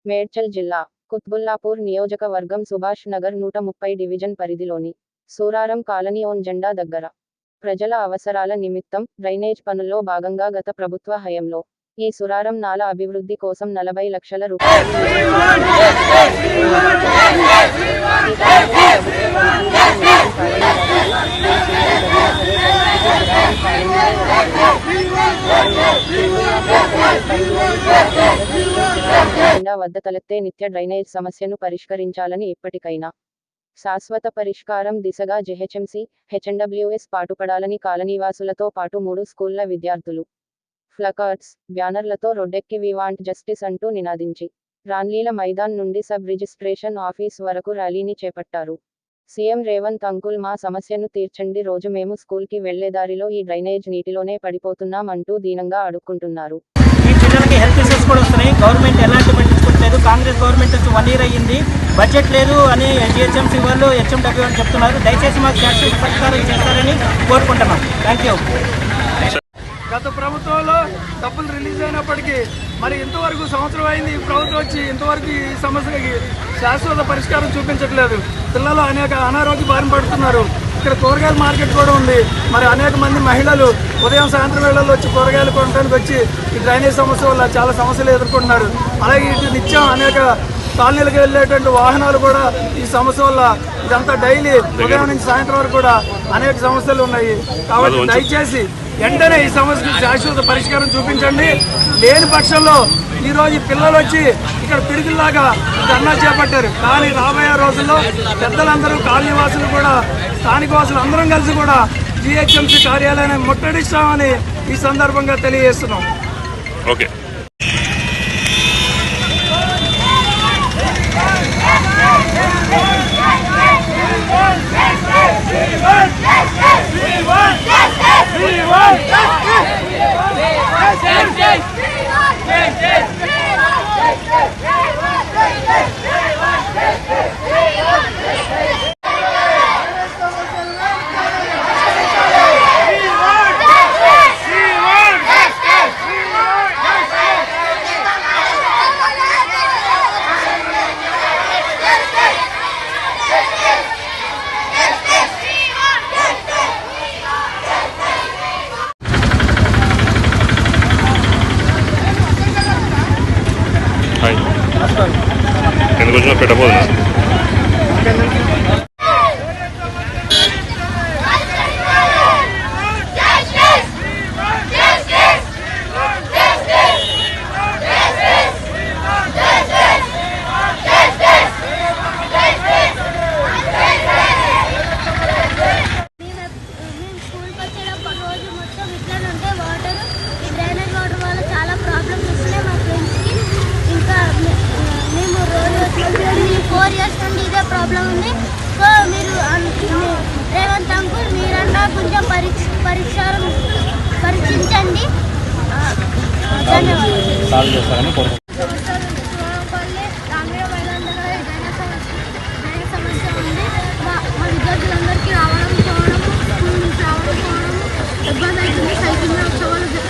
మేడ్చల్ జిల్లా కుత్బుల్లాపూర్ నియోజకవర్గం సుభాష్ నగర్ 130 డివిజన్ పరిధిలోని సూరారం కాలనీ ఓన్ జెండా దగ్గర ప్రజల అవసరాల నిమిత్తం డ్రైనేజ్ పనుల్లో భాగంగా గత ప్రభుత్వ హయాంలో ఈ సురారం నాల అభివృద్ధి కోసం 40 లక్షల రూపాయలు వద్ద తలెత్తే నిత్య డ్రైనేజ్ సమస్యను పరిష్కరించాలని ఇప్పటికైనా శాశ్వత పరిష్కారం దిశగా జెహెచ్ఎంసీ, హెచ్ఎండ్డబ్ల్యూఎస్ పాటుపడాలని కాలనీవాసులతో పాటు 3 స్కూళ్ల విద్యార్థులు ఫ్లకార్డ్స్, బ్యానర్లతో రోడ్డెక్కి వి వాంట్ జస్టిస్ అంటూ నినాదించి రాన్లీల మైదాన్ నుండి సబ్ రిజిస్ట్రేషన్ ఆఫీస్ వరకు ర్యాలీని చేపట్టారు. సీఎం రేవంత్ అంకుల్ మా సమస్యను తీర్చండి, రోజు మేము స్కూల్కి వెళ్లేదారిలో ఈ డ్రైనేజ్ నీటిలోనే పడిపోతున్నాం అంటూ దీనంగా అడుక్కుంటున్నారు. ఈ పిల్లలకి హెల్త్ ఇష్యూస్ కూడా వస్తున్నాయి. గవర్నమెంట్ ఎలాంటి పట్టించుకోవట్లేదు. కాంగ్రెస్ గవర్నమెంట్ వచ్చి 1 ఇయర్ అయ్యింది, బడ్జెట్ లేదు అని జిహెచ్ఎంసీ వాళ్ళు హెచ్ఎండబ్ల్యూ అని చెప్తున్నారు. దయచేసి మాకు శాశ్వత పరిష్కారం చేస్తారని కోరుకుంటున్నాం. Thank you. గత ప్రభుత్వంలో డబ్బులు రిలీజ్ అయినప్పటికీ మరి ఇంతవరకు సంవత్సరం అయింది ఈ ప్రభుత్వం వచ్చి ఇంతవరకు ఈ సమస్యకి శాశ్వత పరిష్కారం చూపించట్లేదు. పిల్లలు అనేక అనారోగ్య బారిన పడుతున్నారు. ఇక్కడ కూరగాయల మార్కెట్ కూడా ఉంది. మరి అనేక మంది మహిళలు ఉదయం సాయంత్రం వేళల్లో వచ్చి కూరగాయలు కొనడానికి వచ్చి ఈ డ్రైనేజ్ సమస్య వల్ల చాలా సమస్యలు ఎదుర్కొంటున్నారు. అలాగే ఇటు నిత్యం అనేక కాలనీలకు వెళ్ళేటువంటి వాహనాలు కూడా ఈ సమస్య వల్ల ఇదంతా డైలీ ఉదయం నుంచి సాయంత్రం వరకు కూడా అనేక సమస్యలు ఉన్నాయి. కాబట్టి దయచేసి వెంటనే ఈ సమస్యకు శాశ్వత పరిష్కారం చూపించండి. లేని పక్షంలో ఈరోజు పిల్లలు వచ్చి ఇక్కడ పిడుగుల్లాగా ధర్నా చేపట్టారు. కానీ రాబోయే రోజుల్లో పెద్దలందరూ కాలనీవాసులు కూడా స్థానికవాసులు అందరం కలిసి కూడా జిహెచ్ఎంసీ కార్యాలయాన్ని ముట్టడిస్తామని ఈ సందర్భంగా తెలియజేస్తున్నాం. ఓకే. ఎందుకు వచ్చినా పెట్టబోతున్నా ప్రాబ్లం ఉంది. సో మీరు రేవంత్ అంకుల్ మీరన్నా కొంచెం పరీక్షించండి. ధన్యవాదాలు. సమస్య ఉంది. మా విద్యార్థులందరికీ రావడం పోవడం ఇబ్బంది అవుతుంది.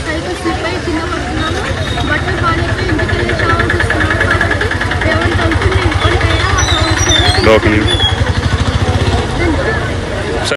సైకిల్ స్లిప్ అయి కింద పడుతున్నాము. బట్టలు పాడైపోయి ఇంటికి వెళ్ళి షావర్ తీసుకున్నాము. కాబట్టి రేవంత్ అంకుల్ ఇప్పటికైనా మా సమస్యలు